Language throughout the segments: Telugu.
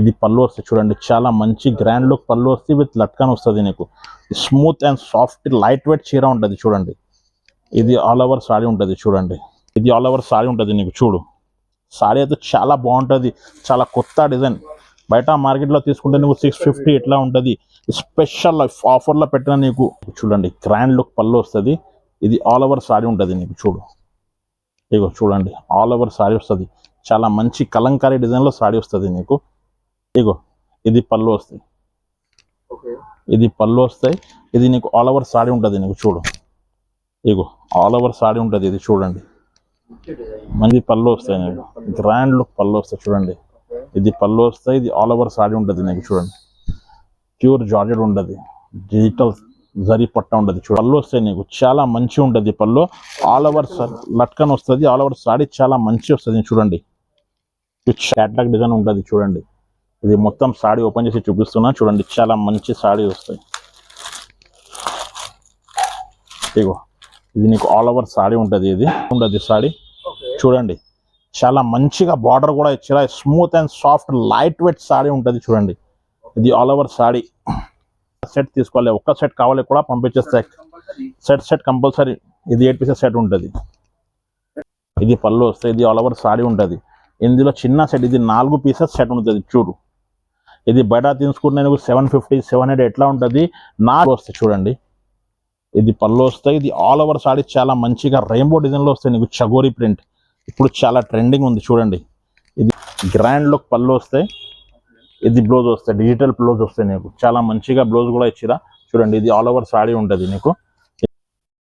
ఇది పళ్ళు వస్తుంది చూడండి, చాలా మంచి గ్రాండ్ లుక్ పళ్ళు వస్తుంది విత్ లట్కన్ వస్తుంది నీకు. Smooth and soft light weight చీర ఉంటుంది చూడండి. ఇది ఆల్ ఓవర్ సారీ ఉంటుంది చూడండి. ఇది ఆల్ ఓవర్ సారీ ఉంటుంది నీకు. చూడు సారీ అయితే చాలా బాగుంటుంది, చాలా కొత్త డిజైన్. బయట మార్కెట్లో తీసుకుంటే నీకు 650 ఇట్లా ఉంటుంది. స్పెషల్ ఆఫర్లో పెట్టిన నీకు చూడండి గ్రాండ్ లుక్ పళ్ళు వస్తుంది. ఇది ఆల్ ఓవర్ సారీ ఉంటుంది నీకు. చూడు ఇగో చూడండి ఆల్ ఓవర్ సారీ వస్తుంది, చాలా మంచి కలంకారీ డిజైన్లో సారీ వస్తుంది నీకు. ఇగో ఇది పళ్ళు వస్తాయి, ఇది పళ్ళు వస్తాయి. ఇది నీకు ఆల్ ఓవర్ సారీ ఉంటుంది నీకు. చూడు ఇగో ఆల్ ఓవర్ సారీ ఉంటుంది ఇది. చూడండి మంచి పళ్ళు వస్తాయి నీకు, గ్రాండ్ లుక్ పళ్ళు వస్తాయి చూడండి. ఇది పళ్ళు వస్తాయి, ఇది ఆల్ ఓవర్ సారీ ఉంటుంది నీకు. చూడండి ప్యూర్ జార్జెట్ ఉంటుంది, డిజిటల్ జరీ పట్ట ఉంటుంది. చూడు పళ్ళు వస్తాయి నీకు, చాలా మంచి ఉంటుంది పళ్ళు. ఆల్ ఓవర్ లట్కన్ వస్తుంది, ఆల్ ఓవర్ సారీ చాలా మంచి వస్తుంది చూడండి. క్యాట్లాగ్ డిజైన్ ఉంటుంది చూడండి. ఇది మొత్తం సారీ ఓపెన్ చేసి చూపిస్తున్నా చూడండి, చాలా మంచి సారీ వస్తాయి. ఇగో ఇది నీకు ఆల్ ఓవర్ సారీ ఉంటుంది, ఇది ఉంటుంది సారీ చూడండి. చాలా మంచిగా బార్డర్ కూడా ఇచ్చారా, smooth and soft light weight sorry ఉంటుంది చూడండి. ఇది ఆల్ ఓవర్ సారీ. సెట్ తీసుకోవాలి, ఒక్క సెట్ కావాలి కూడా పంపించేస్తాయి. Set compulsory. ఇది 8 పీసెస్ సెట్ ఉంటుంది. ఇది పళ్ళు వస్తాయి, ఇది ఆల్ ఓవర్ సారీ ఉంటుంది. ఇందులో చిన్న సెట్, ఇది 4 పీసెస్ సెట్ ఉంటుంది చూడు. ఇది బయట తీసుకుంటే నీకు 750 700 ఎట్లా ఉంటుంది. 4 వస్తాయి చూడండి. ఇది పళ్ళు వస్తాయి, ఇది ఆల్ ఓవర్ సారీ చాలా మంచిగా రెయిన్బో డిజైన్లో వస్తాయి నీకు. చగోరి ప్రింట్ ఇప్పుడు చాలా ట్రెండింగ్ ఉంది చూడండి. ఇది గ్రాండ్ లుక్ పళ్ళు వస్తాయి, ఇది బ్లౌజ్ వస్తాయి, డిజిటల్ బ్లౌజ్ వస్తాయి నీకు. చాలా మంచిగా బ్లౌజ్ కూడా ఇచ్చిరా చూడండి. ఇది ఆల్ ఓవర్ సారీ ఉంటుంది నీకు.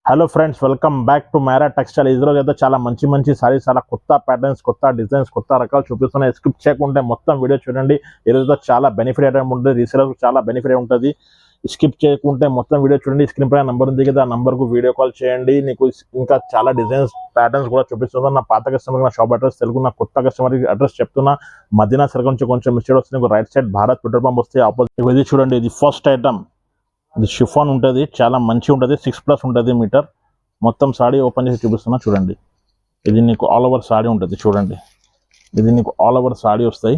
Hello friends, welcome back to Myra textile. ఈరోజు అయితే చాలా మంచి సారీస్, చాలా కొత్త ప్యాటర్న్స్, కొత్త డిజైన్స్, కొత్త రకాలు చూపిస్తున్నాయి. స్కిప్ చేయకుంటే మొత్తం వీడియో చూడండి. ఈరోజు చాలా బెనిఫిట్ అయితే ఉంటుంది, రీసేలర్స్ చాలా బెనిఫిట్ ఉంటుంది. స్కిప్ చేయకుంటే మొత్తం వీడియో చూడండి. స్క్రీన్ పైన నంబర్ ఉంది కదా, ఆ నంబర్కు వీడియో కాల్ చేయండి. నీకు ఇంకా చాలా డిజైన్స్ ప్యాటర్న్స్ కూడా చూపిస్తున్నా. నా పాత కస్టమర్, నా షాప్ అడ్రస్ తెలుగు, నా కొత్త కస్టమర్ అడ్రస్ చెప్తున్నా. మదీనా సర్కిల్ నుంచి కొంచెం మిస్టేక్ వస్తుంది నీకు. Right side Bharat petrol pump వస్తే ఆపోజిట్. ఇది చూడండి, ఇది ఫస్ట్ ఐటమ్. ఇది షిఫాన్ ఉంటుంది, చాలా మంచి ఉంటుంది. 6+ ఉంటుంది మీటర్. మొత్తం సారీ ఓపెన్ చేసి చూపిస్తున్నా చూడండి. ఇది నీకు ఆల్ ఓవర్ సారీ ఉంటుంది చూడండి. ఇది నీకు ఆల్ ఓవర్ సారీ వస్తాయి.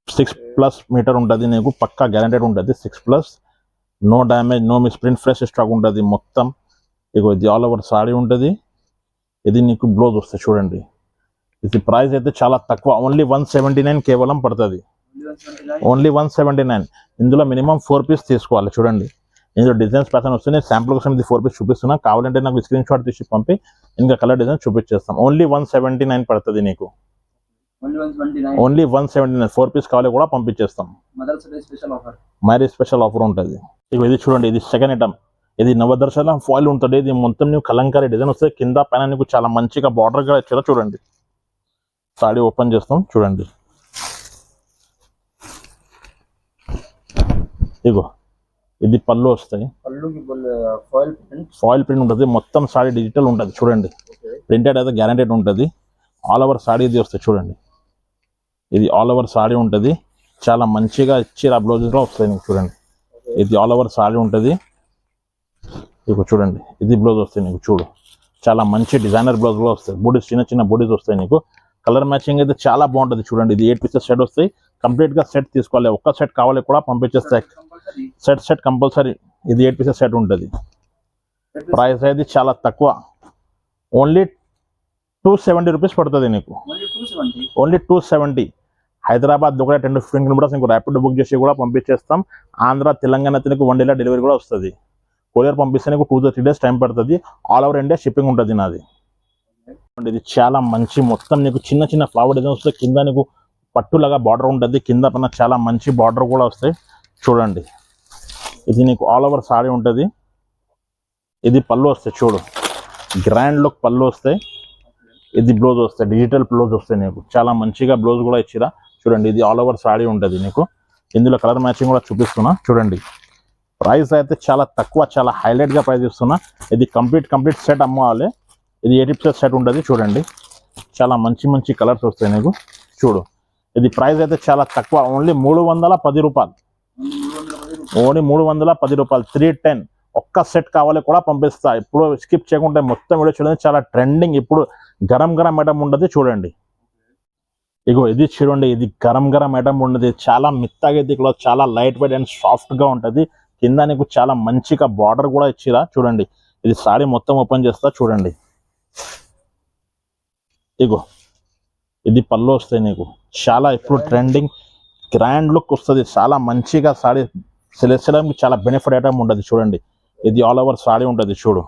6+ మీటర్ ఉంటుంది నీకు, పక్కా గ్యారంటెడ్ ఉంటుంది. 6+, no damage, no misprint, fresh stock ఉంటుంది మొత్తం. ఇగో ఇది ఆల్ ఓవర్ సారీ ఉంటుంది. ఇది నీకు బ్లౌజ్ వస్తుంది చూడండి. ఇది ప్రైస్ అయితే చాలా తక్కువ, ఓన్లీ 179 కేవలం పడుతుంది. ఓన్లీ 179. ఇందులో మినిమం 4 పీస్ తీసుకోవాలి చూడండి. ఇందులో డిజైన్స్ ప్యాటర్న్ వస్తుంది. శాంపుల్ కోసం ఇది 4 పీస్ చూపిస్తున్నా. కావాలంటే నాకు స్క్రీన్ షాట్ తీసి పంపి ఇంకా కలర్ డిజైన్ చూపించేస్తాం. ఓన్లీ 179 పడుతుంది నీకు. ఓన్లీ 179. 4 పీస్ కావాలి కూడా పంపించేస్తాం. మరీ స్పెషల్ ఆఫర్ ఉంటుంది. ఇది చూడండి, ఇది సెకండ్ ఐటమ్. ఇది నవదర్శన ఫాయిల్ ఉంటుంది. ఇది మొత్తం నీకు కలంకారీ డిజైన్ వస్తుంది. కింద పైన నీకు చాలా మంచిగా బార్డర్ గా ఇచ్చారో చూడండి. సారీ ఓపెన్ చేస్తాం చూడండి. ఇగో ఇది పళ్ళు వస్తాయి, ఫాయిల్ ప్రింట్ ఉంటుంది. మొత్తం సారీ డిజిటల్ ఉంటుంది చూడండి. ప్రింటెడ్ అయితే గ్యారంటెడ్ ఉంటుంది. ఆల్ ఓవర్ సారీ ఇది వస్తాయి చూడండి. ఇది ఆల్ ఓవర్ సారీ ఉంటుంది. చాలా మంచిగా ఇచ్చి ఆ బ్లౌజెస్లో వస్తాయి నీకు చూడండి. ఇది ఆల్ ఓవర్ సారీ ఉంటుంది. ఇక చూడండి, ఇది బ్లౌజ్ వస్తాయి నీకు. చూడు చాలా మంచి డిజైనర్ బ్లౌజ్లో వస్తాయి. బూడీస్, చిన్న బూడీస్ వస్తాయి నీకు. కలర్ మ్యాచింగ్ అయితే చాలా బాగుంటుంది చూడండి. ఇది 8 పీసెస్ సెట్ వస్తాయి. కంప్లీట్గా సెట్ తీసుకోవాలి, ఒక్క సెట్ కావాలి కూడా పంపించేస్తాయి. Set compulsory. ఇది 8 పీసెస్ సెట్ ఉంటుంది. ప్రైస్ అయితే చాలా తక్కువ, ఓన్లీ 270 రూపీస్ పడుతుంది నీకు. ఓన్లీ 270. హైదరాబాద్ కూడా 10-15 కిలోమీటర్స్ నీకు ర్యాపిడ్ బుక్ చేసి కూడా పంపించేస్తాం. ఆంధ్ర, తెలంగాణ నీకు 1 డే డెలివరీ కూడా వస్తుంది. కొరియర్ పంపిస్తే నీకు 2 to 3 days టైం పడుతుంది. ఆల్ ఓవర్ ఇండియా షిప్పింగ్ ఉంటుంది నాది. ఇది చాలా మంచి, మొత్తం నీకు చిన్న ఫ్లవర్ డిజైన్ వస్తాయి. కింద నీకు పట్టులాగా బార్డర్ ఉంటుంది. కింద పైన చాలా మంచి బార్డర్ కూడా వస్తాయి చూడండి. ఇది నీకు ఆల్ ఓవర్ సారీ ఉంటుంది. ఇది పళ్ళు వస్తాయి చూడు, గ్రాండ్ లుక్ పళ్ళు వస్తాయి. ఇది బ్లౌజ్ వస్తాయి, డిజిటల్ బ్లౌజ్ వస్తాయి నీకు. చాలా మంచిగా బ్లౌజ్ కూడా ఇచ్చిరా చూడండి. ఇది ఆల్ ఓవర్ సారీ ఉంటుంది నీకు. ఇందులో కలర్ మ్యాచింగ్ కూడా చూపిస్తున్నా చూడండి. ప్రైస్ అయితే చాలా తక్కువ, చాలా హైలైట్గా ప్రైస్ ఇస్తున్నా. ఇది కంప్లీట్ సెట్ అమ్మాలి. ఇది 80 పీసెస్ సెట్ ఉంటుంది చూడండి. చాలా మంచి కలర్స్ వస్తాయి నీకు. చూడు ఇది ప్రైస్ అయితే చాలా తక్కువ, ఓన్లీ 310 రూపాయలు. ఓన్లీ 310 రూపాయలు. 310. ఒక్క సెట్ కావాలి కూడా పంపిస్తా. ఇప్పుడు స్కిప్ చేయకుండా మొత్తం వీడియో చూడండి. చాలా ట్రెండింగ్, ఇప్పుడు గరం ఐటమ్ ఉంటుంది చూడండి. ఇగో ఇది చూడండి, ఇది గరం గరం ఐటమ్ ఉండదు, చాలా మెత్తగా ఇది క్లాత్, చాలా లైట్ వెయిట్ అండ్ సాఫ్ట్ గా ఉంటది. కింద నీకు చాలా మంచిగా బార్డర్ కూడా ఇచ్చిరా చూడండి. ఇది సారీ మొత్తం ఓపెన్ చేస్తా చూడండి. ఇగో ఇది పళ్ళు వస్తాయి నీకు, చాలా ఇప్పుడు ట్రెండింగ్ గ్రాండ్ లుక్ వస్తుంది. చాలా మంచిగా సారీ సెలెక్ట్ చాలా బెనిఫిట్ ఐటమ్ ఉండదు చూడండి. ఇది ఆల్ ఓవర్ సారీ ఉంటుంది చూడు,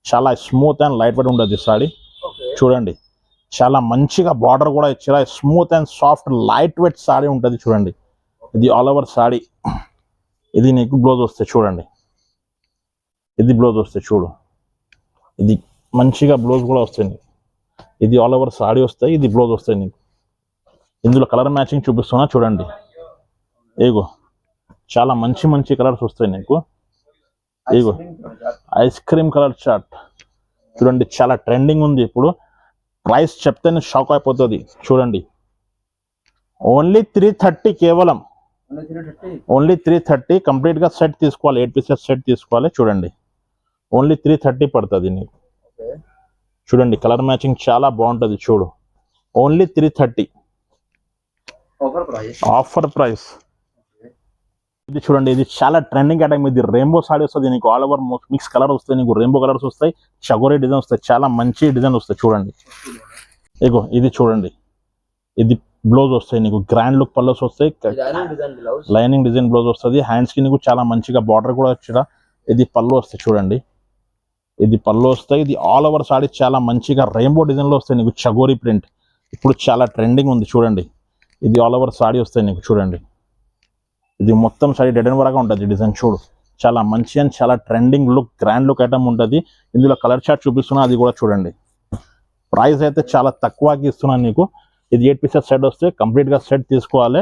చాలా స్మూత్ అండ్ లైట్ వెయిట్ ఉంటుంది సారీ చూడండి. చాలా మంచిగా బార్డర్ కూడా ఇచ్చారా, smooth and soft light weight sorry ఉంటుంది చూడండి. ఇది ఆల్ ఓవర్ సారీ. ఇది నీకు బ్లౌజ్ వస్తాయి చూడండి, ఇది బ్లౌజ్ వస్తాయి చూడు, ఇది మంచిగా బ్లౌజ్ కూడా వస్తుంది. ఇది ఆల్ ఓవర్ సారీ వస్తాయి, ఇది బ్లౌజ్ వస్తాయి నీకు. ఇందులో కలర్ మ్యాచింగ్ చూపిస్తున్నా చూడండి. ఏగో చాలా మంచి మంచి కలర్స్ వస్తాయి నీకు. ఏగో ఐస్ క్రీమ్ కలర్ చార్ట్ చూడండి, చాలా ట్రెండింగ్ ఉంది ఇప్పుడు. ప్రైస్ చెప్తేనే షాక్ అయిపోతుంది చూడండి. ఓన్లీ 330 కేవలం, ఓన్లీ 330 కంప్లీట్ గా సెట్ తీసుకోవాలి, 8 పీసెస్ సెట్ తీసుకోవాలి చూడండి. ఓన్లీ 330 పడుతుంది నీకు చూడండి. కలర్ మ్యాచింగ్ చాలా బాగుంటుంది చూడు, ఓన్లీ 330 ఆఫర్ ప్రైస్. ఇది చూడండి, ఇది చాలా ట్రెండింగ్ ఐటమ్. ఇది రెయిన్బో సారీ వస్తుంది నీకు, ఆల్ ఓవర్ మిక్స్ కలర్ వస్తాయి నీకు, రెయిన్బో కలర్స్ వస్తాయి, చగోరీ డిజైన్ వస్తాయి, చాలా మంచి డిజైన్ వస్తాయి చూడండి. ఇగో ఇది చూడండి, ఇది బ్లౌజ్ వస్తాయి నీకు, గ్రాండ్ లుక్ పల్లెస్ వస్తాయి, లైనింగ్ డిజైన్ బ్లౌజ్ వస్తుంది. హ్యాండ్స్ కి నీకు చాలా మంచిగా బార్డర్ కూడా వచ్చా. ఇది పళ్ళు వస్తాయి చూడండి, ఇది పళ్ళు వస్తాయి. ఇది ఆల్ ఓవర్ సారీ చాలా మంచిగా రెయిన్బో డిజైన్ లో వస్తాయి నీకు, చగోరీ ప్రింట్ ఇప్పుడు చాలా ట్రెండింగ్ ఉంది చూడండి. ఇది ఆల్ ఓవర్ సారీ వస్తాయి నీకు చూడండి. ఇది మొత్తం సారీ డెడ్ అండ్ వరగా ఉంటుంది డిజైన్ చూడు, చాలా మంచి అండ్ చాలా trending look grand look item ఉంటుంది. ఇందులో కలర్ చార్ట్ చూపిస్తున్నా, అది కూడా చూడండి. ప్రైస్ అయితే చాలా తక్కువకి ఇస్తున్నాను నీకు. ఇది 8 పీసెస్ సెట్ వస్తే కంప్లీట్ గా సెట్ తీసుకోవాలి.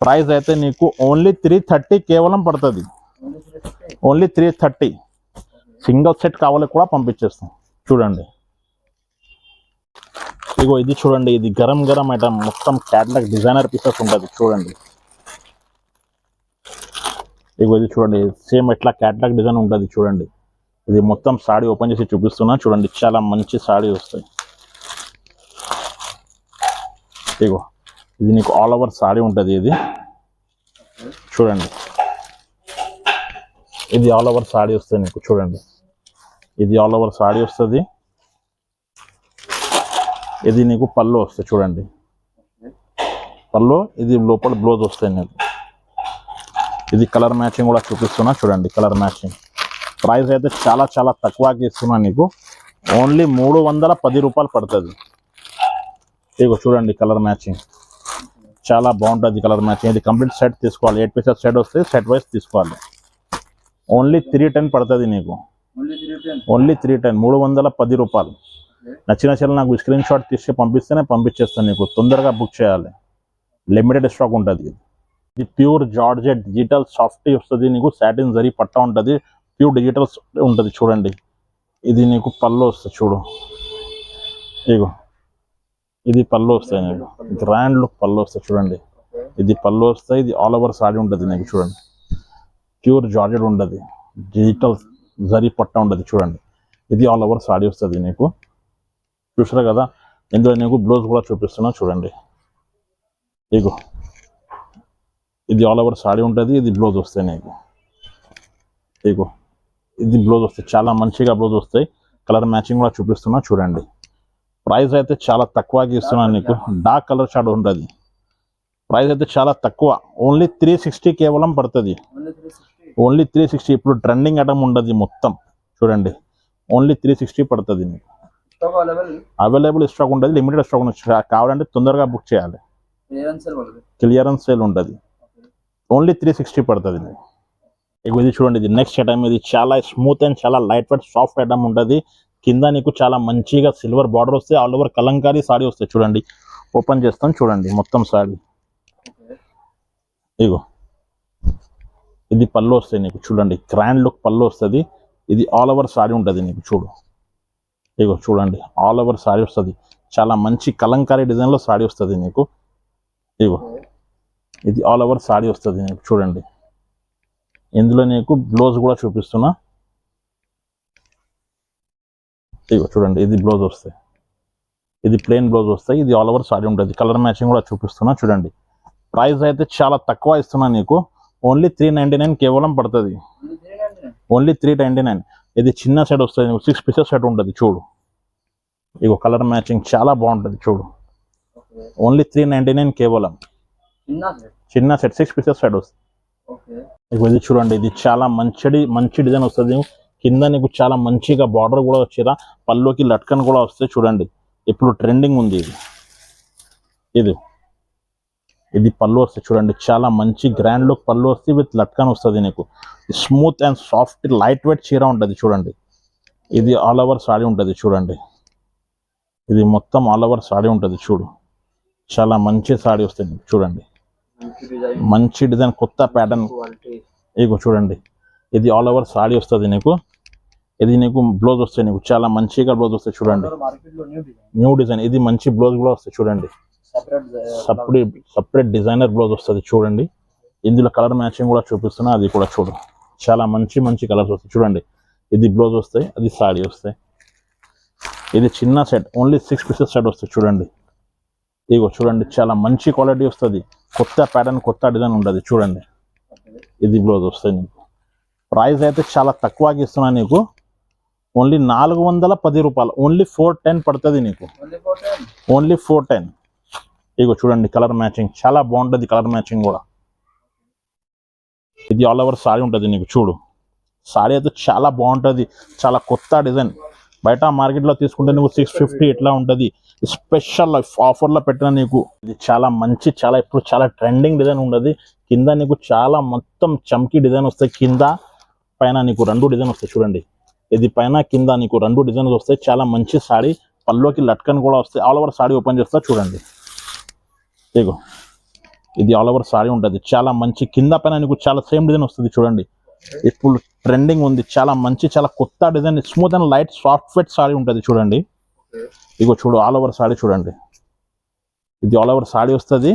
ప్రైస్ అయితే నీకు ఓన్లీ 330 కేవలం పడుతుంది, ఓన్లీ 330. సింగిల్ సెట్ కావాలి కూడా పంపించేస్తాం చూడండి. ఇగో ఇది చూడండి, ఇది గరం గరం ఐటమ్, మొత్తం క్యాట్లాగ్ డిజైనర్ పీసెస్ ఉంటుంది చూడండి. ఇగో ఇది చూడండి, సేమ్ ఎట్లా క్యాట్లాగ్ డిజైన్ ఉంటుంది చూడండి. ఇది మొత్తం సాడీ ఓపెన్ చేసి చూపిస్తున్నా చూడండి, చాలా మంచి సాడీ వస్తాయి. ఇగో ఇది నీకు ఆల్ ఓవర్ సాడీ ఉంటుంది, ఇది చూడండి. ఇది ఆల్ ఓవర్ సాడీ వస్తుంది నీకు చూడండి, ఇది ఆల్ ఓవర్ సాడీ వస్తుంది. ఇది నీకు పళ్ళు వస్తాయి చూడండి, పళ్ళు. ఇది లోపల బ్లౌజ్ వస్తాయి నీకు. ఇది కలర్ మ్యాచింగ్ కూడా చూపిస్తున్నా చూడండి, కలర్ మ్యాచింగ్. ప్రైస్ అయితే చాలా చాలా తక్కువకి ఇస్తున్నా నీకు, ఓన్లీ 310 రూపాయలు పడుతుంది. ఇగో చూడండి కలర్ మ్యాచింగ్, చాలా బాగుంటుంది కలర్ మ్యాచింగ్. ఇది కంప్లీట్ సెట్ తీసుకోవాలి, 8 పీసెస్ సెట్ వస్తే సెట్ వైజ్ తీసుకోవాలి. ఓన్లీ 310 పడుతుంది నీకు, ఓన్లీ 310, 310 రూపాయలు. నచ్చిన చీరలు నాకు స్క్రీన్ షాట్ తీసి పంపిస్తేనే పంపించేస్తాను నీకు. తొందరగా బుక్ చేయాలి, లిమిటెడ్ స్టాక్ ఉంటుంది. ఇది ప్యూర్ జార్జెట్ డిజిటల్ సాఫ్టీ వస్తుంది నీకు, సాటిన్ జరీ పట్టా ఉంటుంది, ప్యూర్ డిజిటల్ ఉంటుంది చూడండి. ఇది నీకు పళ్ళు వస్తుంది చూడు, ఇగో ఇది పళ్ళు వస్తాయి నీకు, గ్రాండ్ లుక్ పళ్ళు వస్తాయి చూడండి. ఇది పళ్ళు వస్తాయి, ఇది ఆల్ ఓవర్ సారీ ఉంటుంది నీకు చూడండి. ప్యూర్ జార్జెట్ ఉంటుంది, డిజిటల్ జరీ పట్టా ఉంటుంది చూడండి. ఇది ఆల్ ఓవర్ సారీ వస్తుంది నీకు, చూసారు కదా. ఇందులో నీకు బ్లౌజ్ కూడా చూపిస్తున్నా చూడండి. ఇగో ఇది ఆల్ ఓవర్ సారీ ఉంటుంది, ఇది బ్లౌజ్ వస్తాయి నీకు. ఇగో ఇది బ్లౌజ్ వస్తాయి, చాలా మంచిగా బ్లౌజ్ వస్తాయి. కలర్ మ్యాచింగ్ కూడా చూపిస్తున్నా చూడండి. ప్రైస్ అయితే చాలా తక్కువకి ఇస్తున్నాను నీకు, డార్క్ కలర్ షార్ట్ ఉంటుంది. ప్రైస్ అయితే చాలా తక్కువ, ఓన్లీ 360 కేవలం పడుతుంది, ఓన్లీ 360. ఇప్పుడు ట్రెండింగ్ ఐటమ్ ఉండదు మొత్తం చూడండి, ఓన్లీ 360 పడుతుంది నీకు. అవైలబుల్ స్టాక్ ఉంటుంది, లిమిటెడ్ స్టాక్ ఉంటుంది. కావాలంటే తొందరగా బుక్ చేయాలి, క్లియరెన్స్ సేల్ ఉంటుంది. ఓన్లీ 360 పడుతుంది నీకు. ఇది చూడండి, ఇది నెక్స్ట్ ఐటమ్. ఇది చాలా స్మూత్ అండ్ చాలా లైట్ వెయిట్ సాఫ్ట్ ఐటమ్ ఉంటుంది. కింద నీకు చాలా మంచిగా సిల్వర్ బార్డర్ వస్తాయి, ఆల్ ఓవర్ కలంకారీ సారీ వస్తాయి చూడండి. ఓపెన్ చేస్తాం చూడండి మొత్తం సారీ. ఇగో ఇది పళ్ళు వస్తాయి నీకు చూడండి, గ్రాండ్ లుక్ పళ్ళు వస్తుంది. ఇది ఆల్ ఓవర్ సారీ ఉంటుంది నీకు చూడు. ఇగో చూడండి, ఆల్ ఓవర్ సారీ వస్తుంది, చాలా మంచి కలంకారీ డిజైన్లో సారీ వస్తుంది నీకు. ఇగో ఇది ఆల్ ఓవర్ సారీ వస్తుంది నీకు చూడండి. ఇందులో నీకు బ్లౌజ్ కూడా చూపిస్తున్నా. ఇగో చూడండి, ఇది బ్లౌజ్ వస్తాయి, ఇది ప్లెయిన్ బ్లౌజ్ వస్తాయి, ఇది ఆల్ ఓవర్ సారీ ఉంటుంది. కలర్ మ్యాచింగ్ కూడా చూపిస్తున్నా చూడండి. ప్రైస్ అయితే చాలా తక్కువ ఇస్తున్నా నీకు, ఓన్లీ 399 కేవలం పడుతుంది, ఓన్లీ 399. ఇది చిన్న సెట్ వస్తుంది, 6 పీసెస్ సెట్ ఉంటుంది చూడు. ఇగో కలర్ మ్యాచింగ్ చాలా బాగుంటుంది చూడు, ఓన్లీ 399 కేవలం. చిన్న సెట్ 6 పీసెస్ సెట్ వస్తుంది. ఇగో ఇది చూడండి, ఇది చాలా మంచి డిజైన్ వస్తుంది. కింద నీకు చాలా మంచిగా బార్డర్ కూడా వచ్చేలా, పల్లోకి లట్కన్ కూడా వస్తాయి చూడండి. ఇప్పుడు ట్రెండింగ్ ఉంది ఇది. ఇది పళ్ళు వస్తుంది చూడండి, చాలా మంచి గ్రాండ్ లుక్ పళ్ళు వస్తుంది, విత్ లట్కన్ వస్తుంది నీకు. Smooth and soft light weight చీర ఉంటుంది చూడండి. ఇది ఆల్ ఓవర్ సారీ ఉంటుంది చూడండి. ఇది మొత్తం ఆల్ ఓవర్ సారీ ఉంటుంది చూడు, చాలా మంచి సారీ వస్తుంది చూడండి. మంచి డిజైన్, కొత్త ప్యాటర్న్. ఇగో చూడండి, ఇది ఆల్ ఓవర్ సారీ వస్తుంది నీకు. ఇది నీకు బ్లౌజ్ వస్తాయి నీకు, చాలా మంచిగా బ్లౌజ్ వస్తాయి చూడండి. న్యూ డిజైన్, ఇది మంచి బ్లౌజ్ కూడా వస్తాయి చూడండి. సపరేట్ డిజైనర్ బ్లౌజ్ వస్తుంది చూడండి. ఇందులో కలర్ మ్యాచింగ్ కూడా చూపిస్తున్నా, అది కూడా చూడు. చాలా మంచి కలర్స్ వస్తాయి చూడండి. ఇది బ్లౌజ్ వస్తాయి, అది సారీ వస్తాయి. ఇది చిన్న సెట్, ఓన్లీ 6 పీసెస్ సెట్ వస్తాయి చూడండి. ఇగో చూడండి, చాలా మంచి క్వాలిటీ వస్తుంది, కొత్త ప్యాటర్న్, కొత్త డిజైన్ ఉంటుంది చూడండి. ఇది బ్లౌజ్ వస్తాయి నీకు. ప్రైస్ అయితే చాలా తక్కువగా ఇస్తున్నా నీకు, ఓన్లీ 410 రూపాయలు, ఓన్లీ 410 పడుతుంది నీకు, ఓన్లీ 410. ఇగో చూడండి, కలర్ మ్యాచింగ్ చాలా బాగుంటుంది, కలర్ మ్యాచింగ్ కూడా. ఇది ఆల్ ఓవర్ సారీ ఉంటుంది నీకు చూడు. సారీ అయితే చాలా బాగుంటుంది, చాలా కొత్త డిజైన్. బయట మార్కెట్లో తీసుకుంటే నీకు 650 ఇట్లా ఉంటుంది. స్పెషల్ ఆఫర్లో పెట్టిన నీకు ఇది చాలా మంచి, చాలా ఇప్పుడు చాలా ట్రెండింగ్ డిజైన్ ఉంటుంది. కింద నీకు చాలా మొత్తం చమ్కీ డిజైన్ వస్తాయి, కింద పైన నీకు 2 డిజైన్ వస్తాయి చూడండి. ఇది పైన కింద నీకు 2 డిజైన్స్ వస్తాయి. చాలా మంచి సారీ, పల్లోకి లట్కన్ కూడా వస్తాయి. ఆల్ ఓవర్ సారీ ఓపెన్ చేస్తా చూడండి. ఇగో ఇది ఆల్ ఓవర్ సారీ ఉంటుంది, చాలా మంచి. కింద పైన నీకు చాలా సేమ్ డిజైన్ వస్తుంది చూడండి. ఇప్పుడు ట్రెండింగ్ ఉంది, చాలా మంచి, చాలా కొత్త design. Smooth and light soft fit sorry ఉంటుంది చూడండి. ఇగో చూడు, ఆల్ ఓవర్ సారీ చూడండి. ఇది ఆల్ ఓవర్ సారీ వస్తుంది.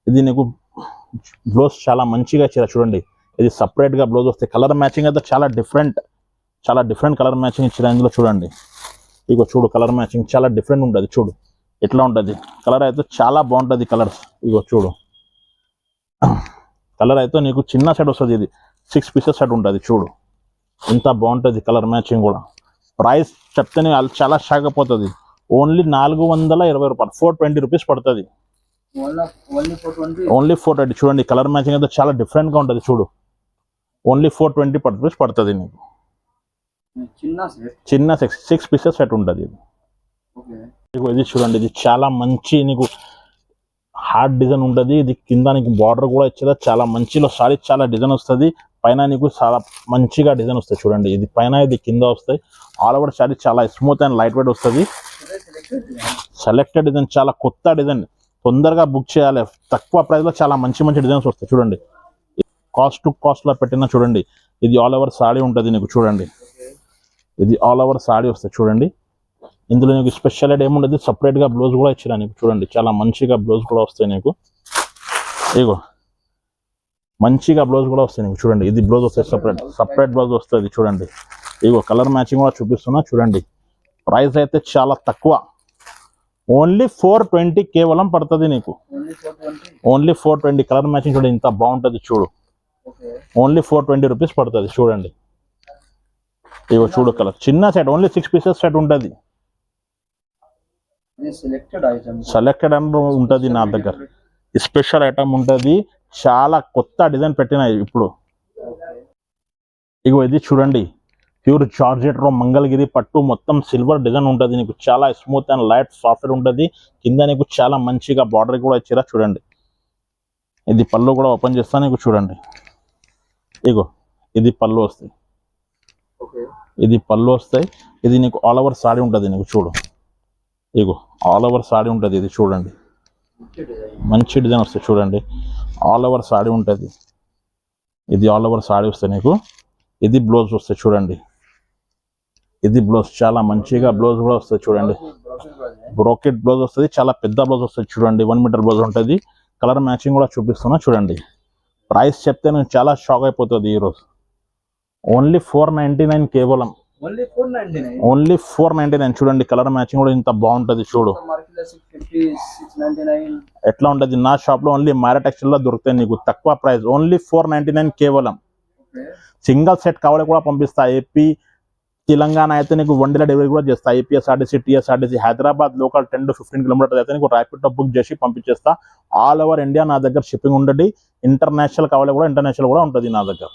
ఇది నీకు బ్లౌజ్ చాలా మంచిగా ఇచ్చారు చూడండి. ఇది సపరేట్గా బ్లౌజ్ వస్తాయి. కలర్ మ్యాచింగ్ అయితే చాలా డిఫరెంట్ కలర్ మ్యాచింగ్ ఇచ్చారు ఇందులో చూడండి. ఇగో చూడు, కలర్ మ్యాచింగ్ చాలా డిఫరెంట్ ఉంటుంది చూడు, ఎట్లా ఉంటుంది. కలర్ అయితే చాలా బాగుంటుంది కలర్స్. ఇగో చూడు, కలర్ అయితే నీకు చిన్న సెట్ వస్తుంది. ఇది 6 పీసెస్ సెట్ ఉంటుంది చూడు, ఎంత బాగుంటుంది కలర్ మ్యాచింగ్ కూడా. ప్రైస్ చెప్తేనే వాళ్ళు చాలా షాక్ అయిపోతుంది. ఓన్లీ 420 రూపాయలు, 420 రూపీస్ పడుతుంది, ఓన్లీ 420. చూడండి, కలర్ మ్యాచింగ్ అయితే చాలా డిఫరెంట్గా ఉంటుంది చూడు. ఓన్లీ 420 రూపీస్ పడుతుంది నీకు. చిన్న 6 పీసెస్ సెట్ ఉంటుంది ఇది. ఇది చూడండి, ఇది చాలా మంచి నీకు హార్డ్ డిజైన్ ఉంటుంది. ఇది కింద నీకు బార్డర్ కూడా ఇచ్చేదా, చాలా మంచిలో సారీ, చాలా డిజైన్ వస్తుంది. పైన నీకు చాలా మంచిగా డిజైన్ వస్తాయి చూడండి. ఇది పైన, ఇది కింద వస్తాయి. ఆల్ ఓవర్ సారీ చాలా స్మూత్ అండ్ లైట్ వెయిట్ వస్తుంది. సెలెక్టెడ్ డిజైన్, చాలా కొత్త డిజైన్, తొందరగా బుక్ చేయాలి. తక్కువ ప్రైస్లో చాలా మంచి డిజైన్స్ వస్తాయి చూడండి. కాస్ట్ టు కాస్ట్లో పెట్టినా చూడండి. ఇది ఆల్ ఓవర్ సారీ ఉంటుంది నీకు చూడండి. ఇది ఆల్ ఓవర్ సారీ వస్తుంది చూడండి. ఇందులో నీకు స్పెషాలిటీ ఏముండదు, సపరేట్గా బ్లౌజ్ కూడా ఇచ్చిన నీకు చూడండి. చాలా మంచిగా బ్లౌజ్ కూడా వస్తాయి నీకు. ఇగో మంచిగా బ్లౌజ్ కూడా వస్తాయి నీకు చూడండి. ఇది బ్లౌజ్ వస్తాయి, సపరేట్ బ్లౌజ్ వస్తుంది చూడండి. ఇగో కలర్ మ్యాచింగ్ కూడా చూపిస్తున్నా చూడండి. ప్రైస్ అయితే చాలా తక్కువ, ఓన్లీ 420 కేవలం పడుతుంది నీకు, ఓన్లీ 420. కలర్ మ్యాచింగ్ చూడండి, ఇంత బాగుంటుంది చూడు. ఓన్లీ 420 రూపీస్ పడుతుంది చూడండి. ఇగో చూడు, కలర్ చిన్న సెట్, ఓన్లీ 6 పీసెస్ సెట్ ఉంటుంది. సెలెక్టెడ్ ఉంటుంది నా దగ్గర, స్పెషల్ ఐటమ్ ఉంటుంది. చాలా కొత్త డిజైన్ పెట్టిన ఇప్పుడు. ఇగో ఇది చూడండి, ప్యూర్ జార్జెట్ రో మంగళగిరి పట్టు, మొత్తం సిల్వర్ డిజైన్ ఉంటుంది నీకు. చాలా స్మూత్ అండ్ లైట్ సాఫ్ట్వేర్ ఉంటుంది. కింద నీకు చాలా మంచిగా బార్డర్ కూడా ఇచ్చారా చూడండి. ఇది పళ్ళు కూడా ఓపెన్ చేస్తా నీకు చూడండి. ఇగో ఇది పళ్ళు వస్తాయి, ఇది పళ్ళు వస్తాయి. ఇది నీకు ఆల్ ఓవర్ సారీ ఉంటుంది నీకు చూడు. ఇగో ఆల్ ఓవర్ సారీ ఉంటుంది ఇది చూడండి. మంచి డిజైన్ వస్తాయి చూడండి, ఆల్ ఓవర్ సారీ ఉంటుంది. ఇది ఆల్ ఓవర్ సారీ వస్తాయి నీకు. ఇది బ్లౌజ్ వస్తాయి చూడండి. ఇది బ్లౌజ్ చాలా మంచిగా బ్లౌజ్ కూడా వస్తుంది చూడండి. బ్రోకెట్ బ్లౌజ్ వస్తుంది, చాలా పెద్ద బ్లౌజ్ వస్తుంది చూడండి. 1 మీటర్ బ్లౌజ్ ఉంటుంది. కలర్ మ్యాచింగ్ కూడా చూపిస్తున్నా చూడండి. ప్రైస్ చెప్తే నేను చాలా షాక్ అయిపోతుంది ఈరోజు. ఓన్లీ 499 కేవలం, ఓన్లీ 499. ఓన్లీ 499. చూడండి కలర్ మ్యాచింగ్ కూడా ఇంత బాగుంటది చూడు. మార్కెట్లో 650, 699. ఎట్లా ఉంటది నా షాప్ లో ఓన్లీ మారా టెక్స్టైల్ లో దొరుకుతాయి నీకు తక్కువ ప్రైస్. ఓన్లీ 499 కేవలం. ఓకే. సింగల్ సెట్ కావాలి కూడా పంపిస్తా. ఏపీ తెలంగాణ అయితే నీకు 1 day డెలివరీ కూడా చేస్తా. APSRTC, TSRTC, Hyderabad local 10 to 15 kilometres అయితే నీకు ర్యాపిడ్ బుక్ చేసి పంపించేస్తా. ఆల్ ఓవర్ ఇండియా నా దగ్గర షిప్పింగ్ ఉంటుంది. ఇంటర్నేషనల్ కావాలి కూడా ఇంటర్నేషనల్ కూడా ఉంటుంది నా దగ్గర.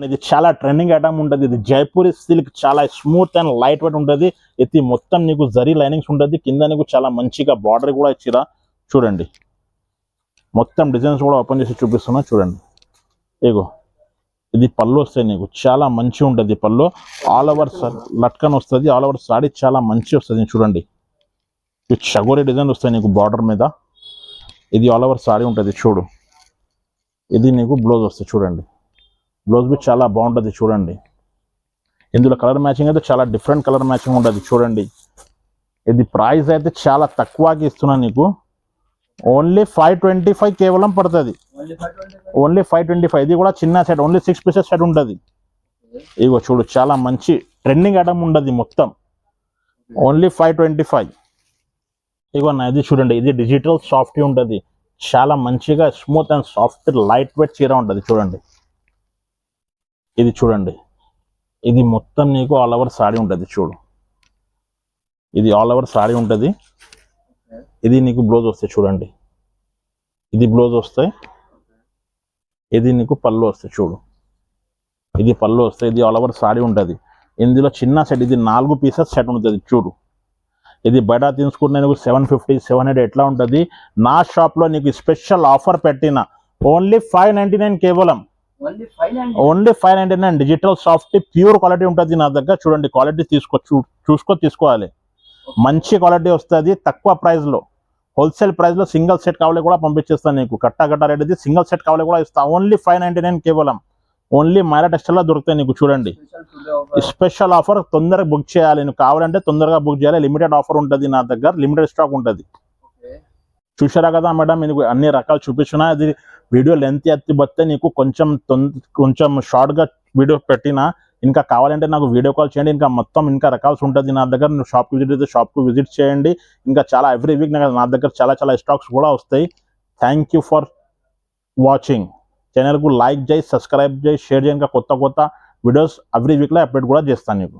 ఇది చాలా ట్రెండింగ్ ఐటమ్ ఉంటుంది. ఇది జైపూరి సిల్క్, చాలా స్మూత్ అండ్ లైట్ వెయిట్ ఉంటుంది. ఇది మొత్తం నీకు జరీ లైనింగ్స్ ఉంటుంది. కింద నీకు చాలా మంచిగా బార్డర్ కూడా ఇచ్చిరా చూడండి. మొత్తం డిజైన్స్ కూడా ఓపెన్ చేసి చూపిస్తున్నా చూడండి. ఇగో ఇది పళ్ళు వస్తాయి నీకు, చాలా మంచి ఉంటుంది పళ్ళు. ఆల్ ఓవర్ లట్కన్ వస్తుంది. ఆల్ ఓవర్ సాడీ చాలా మంచి వస్తుంది చూడండి. ఇది షగోరి డిజైన్ వస్తాయి నీకు బార్డర్ మీద. ఇది ఆల్ ఓవర్ సాడీ ఉంటుంది చూడు. ఇది నీకు బ్లౌజ్ వస్తుంది చూడండి. బ్లౌజ్ బి చాలా బాగుంటుంది చూడండి. ఇందులో కలర్ మ్యాచింగ్ అయితే చాలా డిఫరెంట్ కలర్ మ్యాచింగ్ ఉంటుంది చూడండి. ఇది ప్రైస్ అయితే చాలా తక్కువకి ఇస్తున్నాను నీకు. ఓన్లీ 525 కేవలం పడుతుంది. ఓన్లీ 525. ఇది కూడా చిన్న సెట్, ఓన్లీ 6 pieces సెట్ ఉంటుంది. ఇగో చూడు చాలా మంచి ట్రెండింగ్ ఐటమ్ ఉండదు మొత్తం. ఓన్లీ 525. ఇగో నా ఇది చూడండి. ఇది డిజిటల్ సాఫ్ట్ ఉంటుంది. చాలా మంచిగా smooth and soft light weight చీర ఉంటుంది చూడండి. ఇది చూడండి. ఇది మొత్తం నీకు ఆల్ ఓవర్ సాడీ ఉంటుంది చూడు. ఇది ఆల్ ఓవర్ సాడీ ఉంటుంది. ఇది నీకు బ్లౌజ్ వస్తాయి చూడండి. ఇది బ్లౌజ్ వస్తాయి. ఇది నీకు పళ్ళు వస్తాయి చూడు. ఇది పళ్ళు వస్తాయి. ఇది ఆల్ ఓవర్ సాడీ ఉంటుంది. ఇందులో చిన్న సెట్, ఇది 4 pieces సెట్ ఉంటుంది చూడు. ఇది బయట తీసుకుంటే నీకు 750, 700 ఎట్లా ఉంటుంది. నా షాప్లో నీకు స్పెషల్ ఆఫర్ పెట్టిన ఓన్లీ 599 కేవలం. Only 599. Digital soft pure quality ఉంటుంది నా దగ్గర చూడండి. క్వాలిటీ తీసుకోవాలి. మంచి క్వాలిటీ వస్తుంది తక్కువ ప్రైస్లో. హోల్సేల్ ప్రైస్లో సింగిల్ సెట్ కావాలి కూడా పంపించేస్తాను నీకు. కట్ట రేట్ ఇది. సింగిల్ సెట్ కావాలి కూడా ఇస్తా. ఓన్లీ 599 కేవలం. ఓన్లీ మారా టెక్స్టైల్లో దొరుకుతాయి నీకు చూడండి. Special offer. తొందరగా బుక్ చేయాలి. నువ్వు కావాలంటే తొందరగా బుక్ చేయాలి. లిమిటెడ్ ఆఫర్ ఉంటుంది నా దగ్గర. లిమిటెడ్ స్టాక్ ఉంటుంది. చూసారా కదా మేడం, నీకు అన్ని రకాలు చూపించినా. ఇది వీడియో లెంత్ ఎత్తి బస్తే నీకు కొంచెం షార్ట్గా వీడియో పెట్టినా. ఇంకా కావాలంటే నాకు వీడియో కాల్ చేయండి. ఇంకా మొత్తం ఇంకా రకాల్సి ఉంటుంది నా దగ్గర. నువ్వు షాప్కి విజిట్ అయితే షాప్కి విజిట్ చేయండి. ఇంకా చాలా ఎవ్రీ వీక్ నా దగ్గర చాలా స్టాక్స్ కూడా వస్తాయి. Thank you for watching. ఛానల్కు లైక్ చేయి, సబ్స్క్రైబ్ చేయి, షేర్ చేయి. ఇంకా కొత్త వీడియోస్ ఎవ్రీ వీక్లో అప్డేట్ కూడా చేస్తాను నీకు.